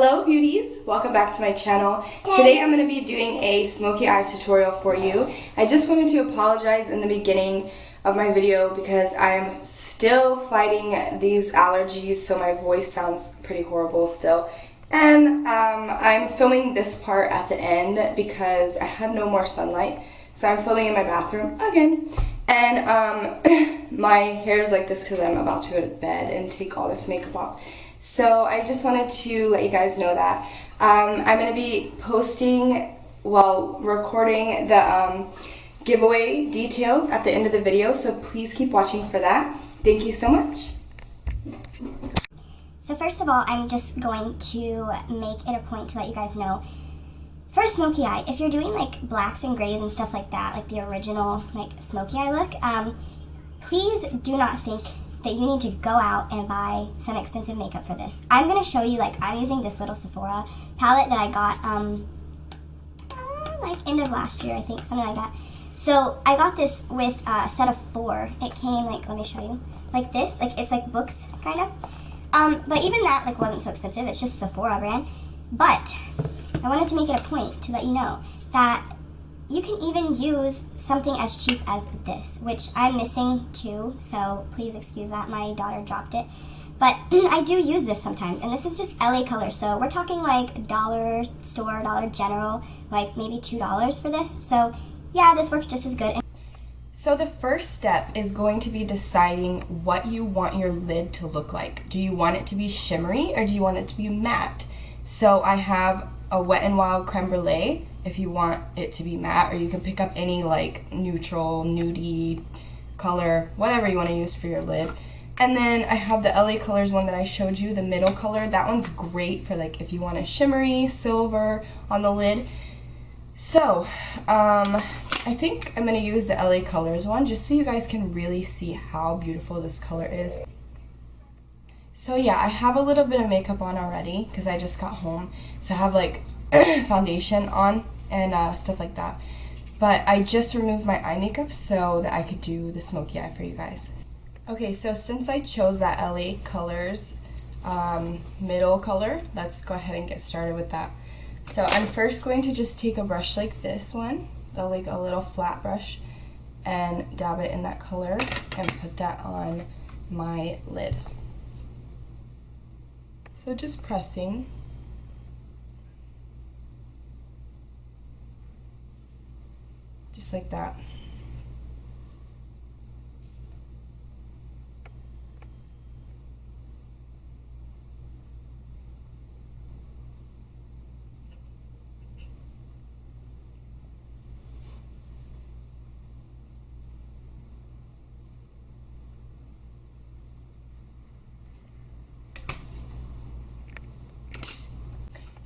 Hello beauties, welcome back to my channel. Today I'm going to be doing a smoky eye tutorial for you. I just wanted to apologize in the beginning of my video because I'm still fighting these allergies, so my voice sounds pretty horrible still. And I'm filming this part at the end because I had no more sunlight, so I'm filming in my bathroom again. And my hair is like this because I'm about to go to bed and take all this makeup off. So I just wanted to let you guys know that I'm going to be recording the giveaway details at the end of the video, so please keep watching for that. Thank you so much. So first of all, I'm just going to make it a point to let you guys know, for a smoky eye, if you're doing like blacks and grays and stuff like that, like the original like smoky eye look, please do not think that you need to go out and buy some expensive makeup for this. I'm going to show you, like, I'm using this little Sephora palette that I got, like, end of last year, I think, something like that. So, I got this with a set of 4. It came, like, let me show you, like this, like, it's like books, kind of. But even that, like, wasn't so expensive, it's just Sephora brand. But, I wanted to make it a point to let you know that you can even use something as cheap as this, which I'm missing too, so please excuse that. My daughter dropped it. But I do use this sometimes, and this is just LA Color, so we're talking like dollar store, Dollar General, like maybe $2 for this. So yeah, this works just as good. So the first step is going to be deciding what you want your lid to look like. Do you want it to be shimmery or do you want it to be matte? So I have a Wet n Wild Creme Brulee if you want it to be matte, or you can pick up any like neutral, nudie color, whatever you want to use for your lid. And then I have the LA Colors one that I showed you, the middle color. That one's great for like if you want a shimmery silver on the lid. So I think I'm going to use the LA Colors one just so you guys can really see how beautiful this color is. So yeah, I have a little bit of makeup on already because I just got home. So I have like foundation on and stuff like that. But I just removed my eye makeup so that I could do the smoky eye for you guys. Okay, so since I chose that LA Colors middle color, let's go ahead and get started with that. So I'm first going to just take a brush like this one, like a little flat brush, and dab it in that color and put that on my lid. So just pressing. Just like that.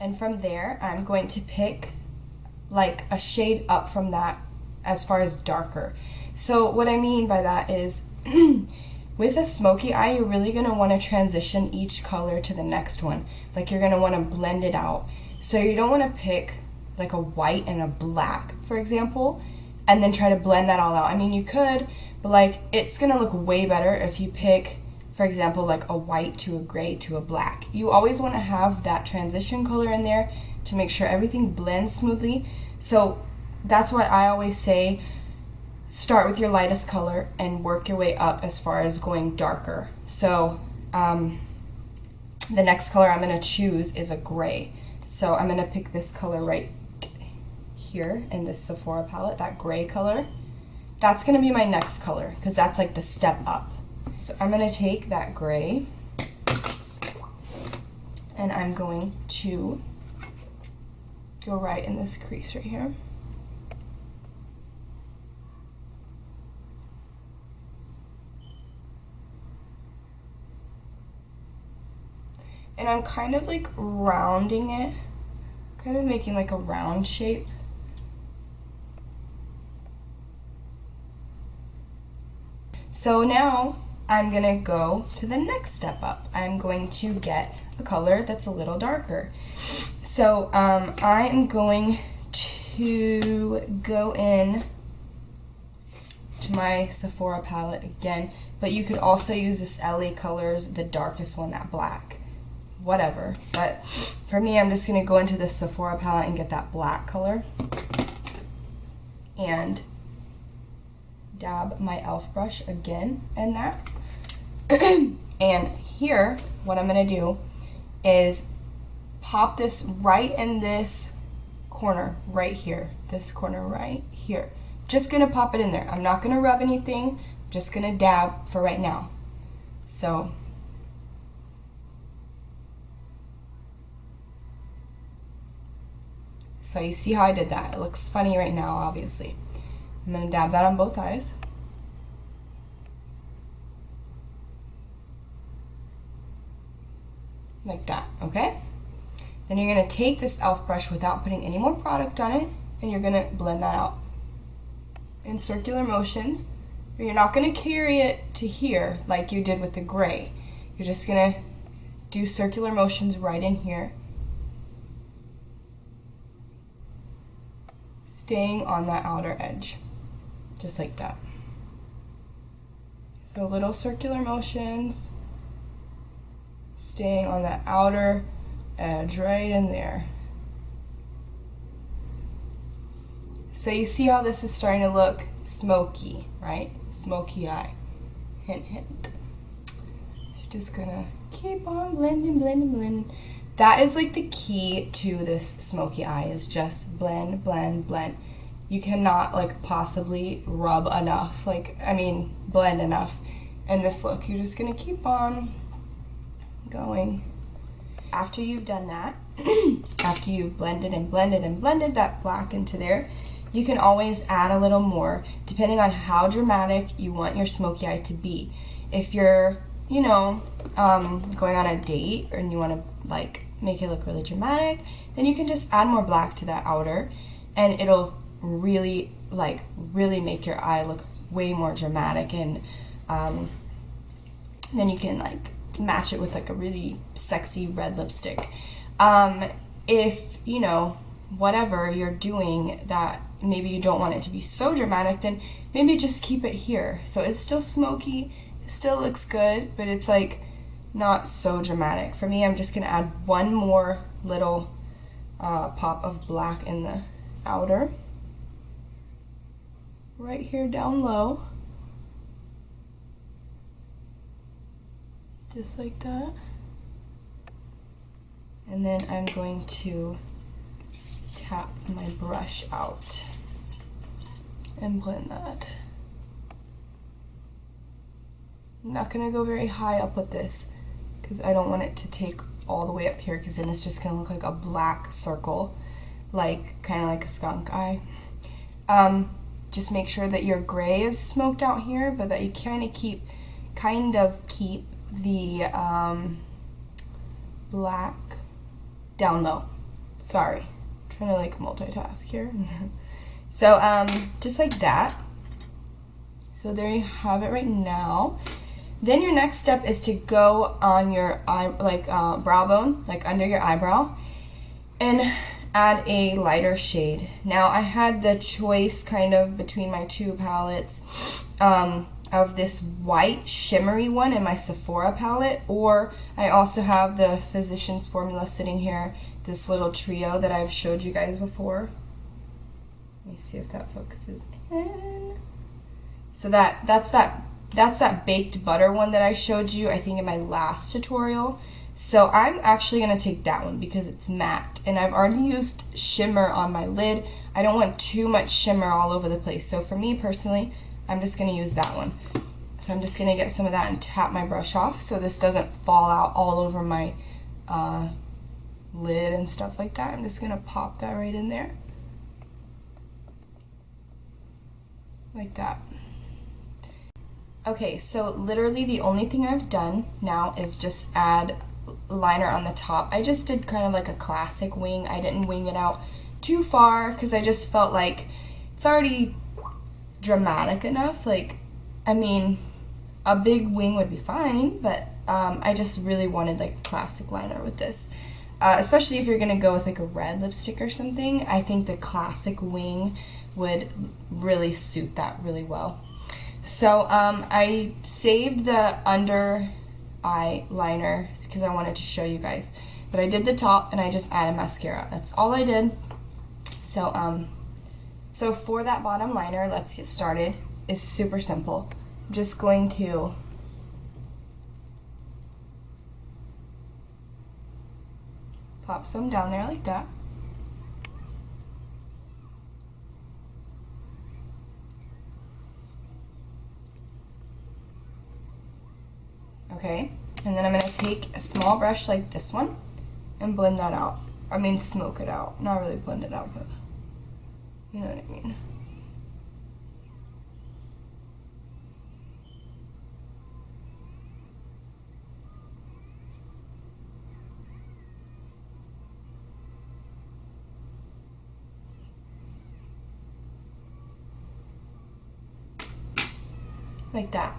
And from there, I'm going to pick like a shade up from that as far as darker. So what I mean by that is with a smoky eye, you're really going to want to transition each color to the next one. Like you're going to want to blend it out. So you don't want to pick like a white and a black, for example, and then try to blend that all out. I mean, you could, but like it's going to look way better if you pick, for example, like a white to a gray to a black. You always want to have that transition color in there to make sure everything blends smoothly. So that's why I always say start with your lightest color and work your way up as far as going darker. So the next color I'm going to choose is a gray. So I'm going to pick this color right here in this Sephora palette, that gray color. That's going to be my next color because that's like the step up. So I'm going to take that gray and I'm going to go right in this crease right here. And I'm kind of like rounding it, kind of making like a round shape. So now I'm gonna go to the next step up. I'm going to get a color that's a little darker. So I am going to go in to my Sephora palette again, but you could also use this LA Colors, the darkest one, that black. whatever. But for me, I'm just gonna go into this Sephora palette and get that black color and dab my E.L.F. brush again in that. And here, what I'm gonna do is pop this right in this corner right here. This corner right here. Just gonna pop it in there. I'm not gonna rub anything, just gonna dab for right now. So you see how I did that. It looks funny right now, obviously. I'm gonna dab that on both eyes. Like that, okay? Then you're gonna take this E.L.F. brush without putting any more product on it, and you're gonna blend that out in circular motions. But you're not gonna carry it to here like you did with the gray. You're just gonna do circular motions right in here, staying on that outer edge, just like that. So little circular motions, staying on that outer edge right in there. So you see how this is starting to look smoky, right? Smoky eye. Hint, hint. So you're just gonna keep on blending, blending, blending. That is like the key to this smoky eye, is just blend, blend, blend. You cannot like possibly rub enough, blend enough. And this look, you're just gonna keep on going. After you've done that, after you've blended and blended and blended that black into there, you can always add a little more depending on how dramatic you want your smoky eye to be. If you're, going on a date and you want to like make it look really dramatic, then you can just add more black to that outer and it'll really make your eye look way more dramatic, and then you can like match it with like a really sexy red lipstick. If whatever you're doing that maybe you don't want it to be so dramatic, then maybe just keep it here so it's still smoky, it still looks good, but it's like not so dramatic. For me, I'm just gonna add one more little pop of black in the outer right here down low, just like that. And then I'm going to tap my brush out and blend that. I'm not going to go very high up with this because I don't want it to take all the way up here, because then it's just going to look like a black circle, kind of like a skunk eye. Just make sure that your gray is smoked out here, but that you kind of keep the black down low. Sorry, I'm trying to multitask here. So just like that. So there you have it right now. Then your next step is to go on your brow bone, under your eyebrow, and add a lighter shade. Now I had the choice between my two palettes of this white shimmery one in my Sephora palette, or I also have the Physicians Formula sitting here, this little trio that I've showed you guys before. Let me see if that focuses in. So that's that baked butter one that I showed you, I think, in my last tutorial. So I'm actually going to take that one because it's matte, and I've already used shimmer on my lid. I don't want too much shimmer all over the place. So for me personally, I'm just going to use that one. So I'm just going to get some of that and tap my brush off so this doesn't fall out all over my lid and stuff like that. I'm just going to pop that right in there. Like that. Okay, so literally the only thing I've done now is just add liner on the top. I just did kind of like a classic wing. I didn't wing it out too far because I just felt like it's already dramatic enough. A big wing would be fine, but I just really wanted a classic liner with this. Especially if you're gonna go with a red lipstick or something, I think the classic wing would really suit that really well. So I saved the under eyeliner because I wanted to show you guys. But I did the top and I just added mascara. That's all I did. So, so for that bottom liner, let's get started. It's super simple. I'm just going to pop some down there like that. Okay, and then I'm going to take a small brush like this one and blend that out. I mean, smoke it out. Not really blend it out, but you know what I mean. Like that.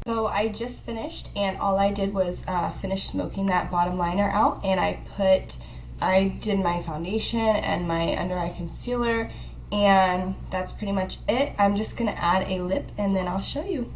So I just finished, and all I did was finish smoking that bottom liner out, and I did my foundation and my under eye concealer, and that's pretty much it. I'm just gonna add a lip and then I'll show you.